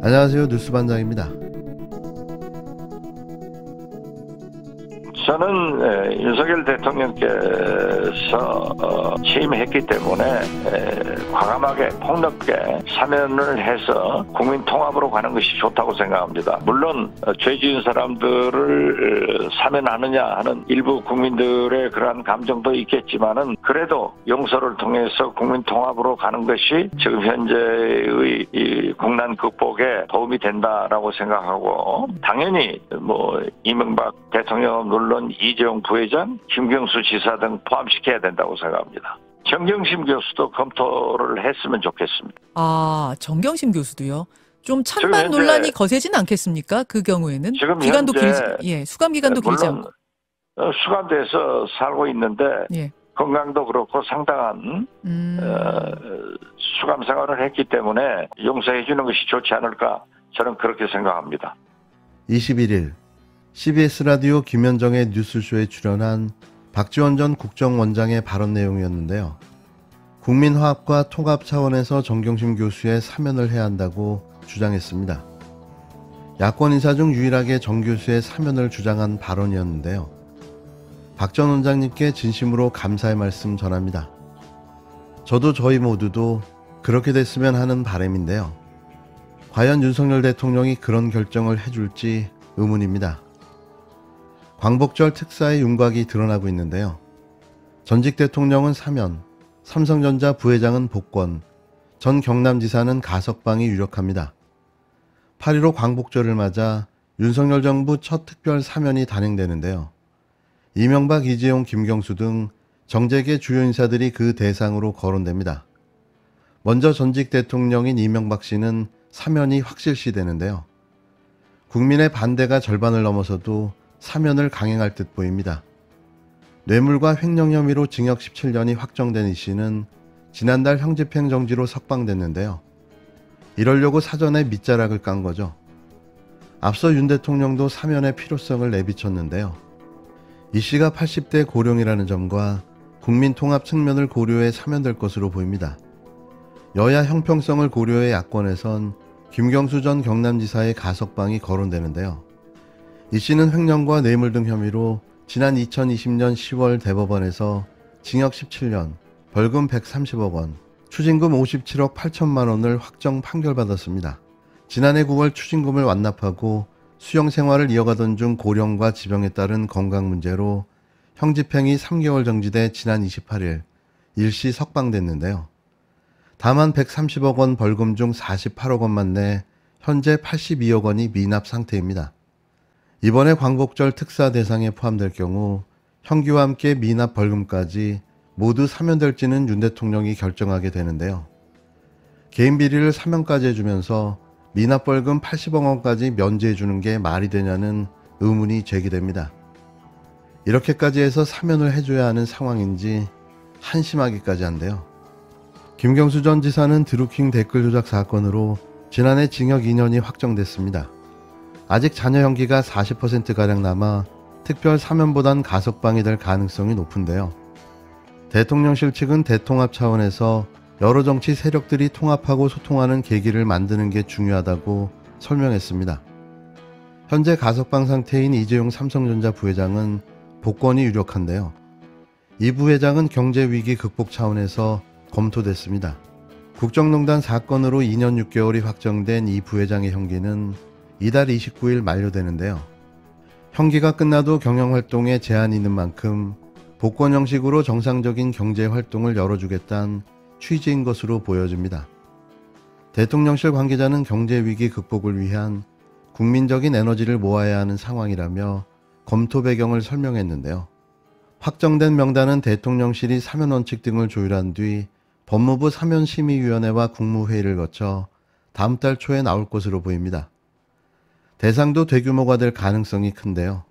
안녕하세요. 뉴스반장입니다. 저는 윤석열 대통령께서 취임했기 때문에 과감하게 폭넓게 사면을 해서 국민 통합으로 가는 것이 좋다고 생각합니다. 물론 죄 지은 사람들을 사면하느냐 하는 일부 국민들의 그러한 감정도 있겠지만은 그래도 용서를 통해서 국민 통합으로 가는 것이 지금 현재의 이 국난 극복에 도움이 된다라고 생각하고, 당연히 이명박 대통령 물론 이재용 부회장, 김경수 지사 등 포함시켜야 된다고 생각합니다. 정경심 교수도 검토를 했으면 좋겠습니다. 아, 정경심 교수도요? 좀 찬반 논란이 거세진 않겠습니까? 그 경우에는 기간도 길지, 수감 기간도 길지 않고. 수감돼서 살고 있는데 건강도 그렇고 상당한 수감 생활을 했기 때문에 용서해 주는 것이 좋지 않을까, 저는 그렇게 생각합니다. 21일 CBS 라디오 김현정의 뉴스쇼에 출연한 박지원 전 국정원장의 발언 내용이었는데요. 국민화합과 통합 차원에서 정경심 교수의 사면을 해야 한다고 주장했습니다. 야권 인사 중 유일하게 정 교수의 사면을 주장한 발언이었는데요. 박 전 원장님께 진심으로 감사의 말씀 전합니다. 저도 저희 모두도 그렇게 됐으면 하는 바람인데요. 과연 윤석열 대통령이 그런 결정을 해줄지 의문입니다. 광복절 특사의 윤곽이 드러나고 있는데요. 전직 대통령은 사면, 삼성전자 부회장은 복권, 전 경남지사는 가석방이 유력합니다. 8.15 광복절을 맞아 윤석열 정부 첫 특별 사면이 단행되는데요. 이명박, 이재용, 김경수 등 정재계 주요 인사들이 그 대상으로 거론됩니다. 먼저 전직 대통령인 이명박 씨는 사면이 확실시되는데요. 국민의 반대가 절반을 넘어서도 사면을 강행할 듯 보입니다. 뇌물과 횡령 혐의로 징역 17년이 확정된 이 씨는 지난달 형집행 정지로 석방됐는데요. 이러려고 사전에 밑자락을 깐 거죠. 앞서 윤 대통령도 사면의 필요성을 내비쳤는데요. 이 씨가 80대 고령이라는 점과 국민 통합 측면을 고려해 사면될 것으로 보입니다. 여야 형평성을 고려해 야권에선 김경수 전 경남지사의 가석방이 거론되는데요. 이 씨는 횡령과 뇌물 등 혐의로 지난 2020년 10월 대법원에서 징역 17년, 벌금 130억 원, 추징금 57억 8천만 원을 확정 판결받았습니다. 지난해 9월 추징금을 완납하고 수용 생활을 이어가던 중 고령과 지병에 따른 건강 문제로 형집행이 3개월 정지돼 지난 28일 일시 석방됐는데요. 다만 130억 원 벌금 중 48억 원만 내 현재 82억 원이 미납 상태입니다. 이번에 광복절 특사 대상에 포함될 경우 형기와 함께 미납 벌금까지 모두 사면될지는 윤 대통령이 결정하게 되는데요. 개인 비리를 사면까지 해주면서 미납 벌금 80억 원까지 면제해주는 게 말이 되냐는 의문이 제기됩니다. 이렇게까지 해서 사면을 해줘야 하는 상황인지 한심하기까지 한데요. 김경수 전 지사는 드루킹 댓글 조작 사건으로 지난해 징역 2년이 확정됐습니다. 아직 잔여 형기가 40%가량 남아 특별 사면보단 가석방이 될 가능성이 높은데요. 대통령실 측은 대통합 차원에서 여러 정치 세력들이 통합하고 소통하는 계기를 만드는 게 중요하다고 설명했습니다. 현재 가석방 상태인 이재용 삼성전자 부회장은 복권이 유력한데요. 이 부회장은 경제위기 극복 차원에서 검토됐습니다. 국정농단 사건으로 2년 6개월이 확정된 이 부회장의 형기는 이달 29일 만료되는데요. 형기가 끝나도 경영활동에 제한이 있는 만큼 복권 형식으로 정상적인 경제활동을 열어주겠다는 취지인 것으로 보여집니다. 대통령실 관계자는 경제위기 극복을 위한 국민적인 에너지를 모아야 하는 상황이라며 검토 배경을 설명했는데요. 확정된 명단은 대통령실이 사면 원칙 등을 조율한 뒤 법무부 사면심의위원회와 국무회의를 거쳐 다음 달 초에 나올 것으로 보입니다. 대상도 대규모가 될 가능성이 큰데요.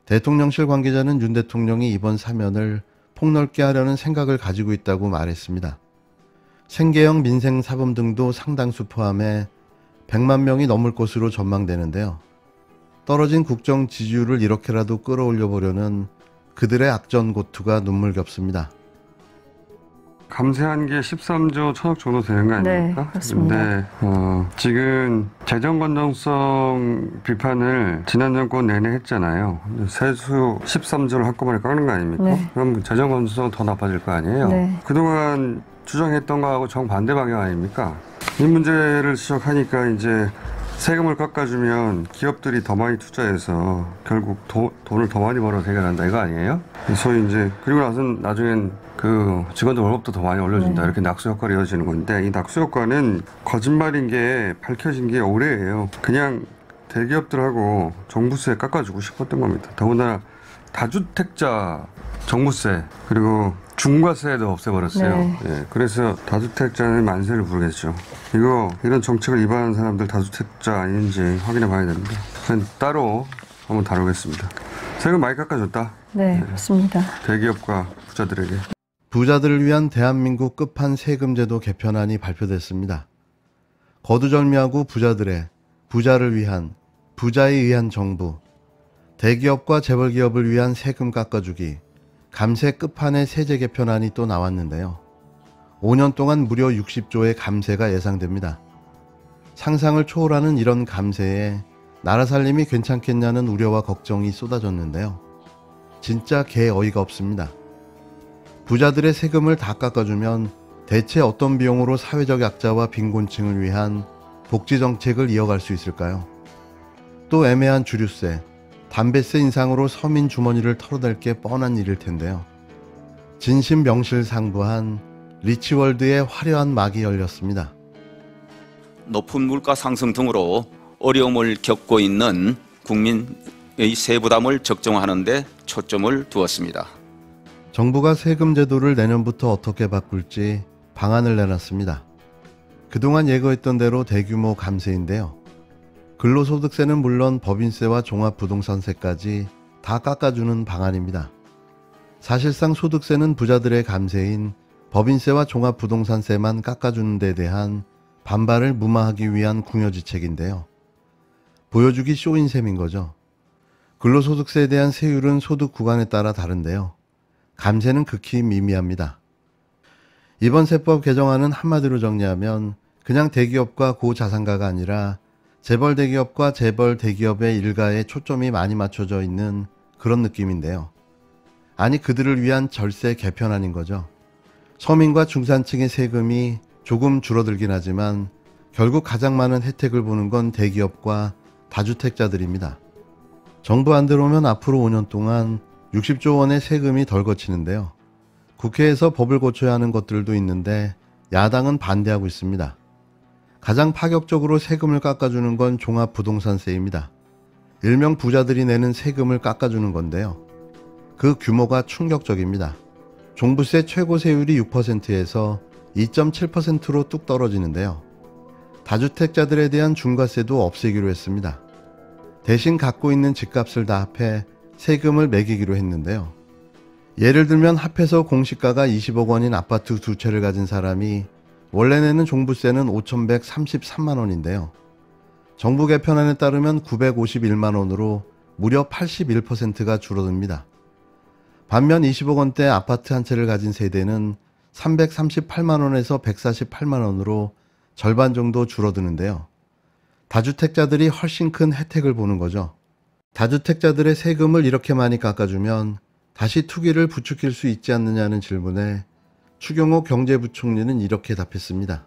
대통령실 관계자는 윤 대통령이 이번 사면을 폭넓게 하려는 생각을 가지고 있다고 말했습니다. 생계형 민생사범 등도 상당수 포함해 100만 명이 넘을 것으로 전망되는데요. 떨어진 국정 지지율을 이렇게라도 끌어올려 보려는 그들의 악전고투가 눈물겹습니다. 감세한 게 13조 1,000억 정도 되는 거 아닙니까? 네, 그렇습니다. 근데 지금 재정 건전성 비판을 지난 정권 내내 했잖아요. 세수 13조를 한꺼번에 깎는 거 아닙니까? 네. 그럼 재정 건전성은 더 나빠질 거 아니에요? 네. 그동안 추정했던 거하고 정반대 방향 아닙니까? 이 문제를 지적하니까 이제 세금을 깎아주면 기업들이 더 많이 투자해서 결국 돈을 더 많이 벌어서 해결한다 이거 아니에요? 소위 이제 그리고 나중엔 그 직원들 월급도 더 많이 올려준다. 네. 이렇게 낙수 효과를 이어지는 건데 이 낙수 효과는 거짓말인 게 밝혀진 게 올해예요. 그냥 대기업들하고 종부세 깎아주고 싶었던 겁니다. 더군다나 다주택자 종부세 그리고 중과세도 없애버렸어요. 네. 예, 그래서 다주택자는 만세를 부르겠죠. 이런 정책을 위반하는 사람들 다주택자 아닌지 확인해 봐야 됩니다. 그건 따로 한번 다루겠습니다. 세금 많이 깎아줬다. 네, 그렇습니다. 대기업과 부자들에게. 부자들을 위한 대한민국 끝판 세금제도 개편안이 발표됐습니다. 거두절미하고 부자를 위한, 부자에 의한 정부, 대기업과 재벌기업을 위한 세금 깎아주기, 감세 끝판의 세제 개편안이 또 나왔는데요. 5년 동안 무려 60조의 감세가 예상됩니다. 상상을 초월하는 이런 감세에 나라 살림이 괜찮겠냐는 우려와 걱정이 쏟아졌는데요. 진짜 개 어이가 없습니다. 부자들의 세금을 다 깎아주면 대체 어떤 비용으로 사회적 약자와 빈곤층을 위한 복지 정책을 이어갈 수 있을까요? 또 애매한 주류세, 담배세 인상으로 서민 주머니를 털어댈 게 뻔한 일일 텐데요. 진심 명실상부한 리치월드의 화려한 막이 열렸습니다. 높은 물가 상승 등으로 어려움을 겪고 있는 국민의 세부담을 적정하는 데 초점을 두었습니다. 정부가 세금 제도를 내년부터 어떻게 바꿀지 방안을 내놨습니다. 그동안 예고했던 대로 대규모 감세인데요. 근로소득세는 물론 법인세와 종합부동산세까지 다 깎아주는 방안입니다. 사실상 소득세는 부자들의 감세인 법인세와 종합부동산세만 깎아주는 데 대한 반발을 무마하기 위한 궁여지책인데요. 보여주기 쇼인 셈인 거죠. 근로소득세에 대한 세율은 소득 구간에 따라 다른데요. 감세는 극히 미미합니다. 이번 세법 개정안은 한마디로 정리하면 그냥 대기업과 고자산가가 아니라 재벌 대기업과 재벌 대기업의 일가에 초점이 많이 맞춰져 있는 그런 느낌인데요. 아니 그들을 위한 절세 개편안인 거죠. 서민과 중산층의 세금이 조금 줄어들긴 하지만 결국 가장 많은 혜택을 보는 건 대기업과 다주택자들입니다. 정부 안 들어오면 앞으로 5년 동안 60조 원의 세금이 덜 거치는데요. 국회에서 법을 고쳐야 하는 것들도 있는데 야당은 반대하고 있습니다. 가장 파격적으로 세금을 깎아주는 건 종합부동산세입니다. 일명 부자들이 내는 세금을 깎아주는 건데요. 그 규모가 충격적입니다. 종부세 최고 세율이 6%에서 2.7%로 뚝 떨어지는데요. 다주택자들에 대한 중과세도 없애기로 했습니다. 대신 갖고 있는 집값을 다 합해 세금을 매기기로 했는데요. 예를 들면 합해서 공시가가 20억 원인 아파트 2채를 가진 사람이 원래 내는 종부세는 5,133만 원인데요. 정부 개편안에 따르면 951만 원으로 무려 81%가 줄어듭니다. 반면 20억 원대 아파트 한 채를 가진 세대는 338만 원에서 148만 원으로 절반 정도 줄어드는데요. 다주택자들이 훨씬 큰 혜택을 보는 거죠. 다주택자들의 세금을 이렇게 많이 깎아주면 다시 투기를 부추길 수 있지 않느냐는 질문에 추경호 경제부총리는 이렇게 답했습니다.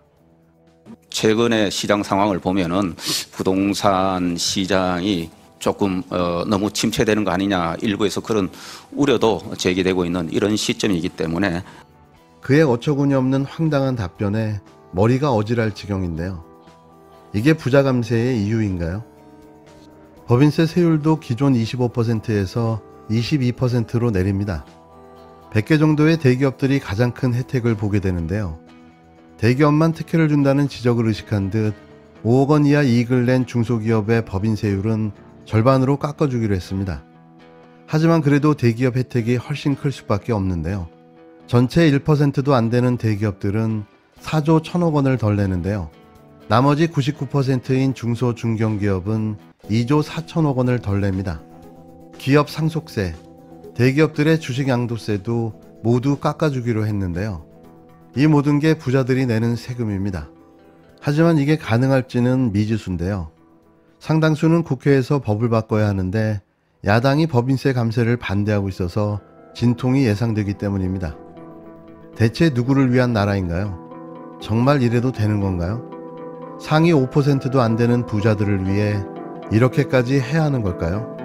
최근의 시장 상황을 보면은 부동산 시장이 조금 너무 침체되는 거 아니냐 일부에서 그런 우려도 제기되고 있는 이런 시점이기 때문에 그의 어처구니 없는 황당한 답변에 머리가 어지랄 지경인데요. 이게 부자 감세의 이유인가요? 법인세 세율도 기존 25%에서 22%로 내립니다. 100개 정도의 대기업들이 가장 큰 혜택을 보게 되는데요. 대기업만 특혜를 준다는 지적을 의식한 듯 5억 원 이하 이익을 낸 중소기업의 법인세율은 절반으로 깎아주기로 했습니다. 하지만 그래도 대기업 혜택이 훨씬 클 수밖에 없는데요. 전체 1%도 안 되는 대기업들은 4조 1,000억 원을 덜 내는데요. 나머지 99%인 중소 중견기업은 2조 4천억 원을 덜 냅니다. 기업 상속세, 대기업들의 주식 양도세도 모두 깎아주기로 했는데요. 이 모든 게 부자들이 내는 세금입니다. 하지만 이게 가능할지는 미지수인데요. 상당수는 국회에서 법을 바꿔야 하는데 야당이 법인세 감세를 반대하고 있어서 진통이 예상되기 때문입니다. 대체 누구를 위한 나라인가요? 정말 이래도 되는 건가요? 상위 5%도 안 되는 부자들을 위해 이렇게까지 해야 하는 걸까요?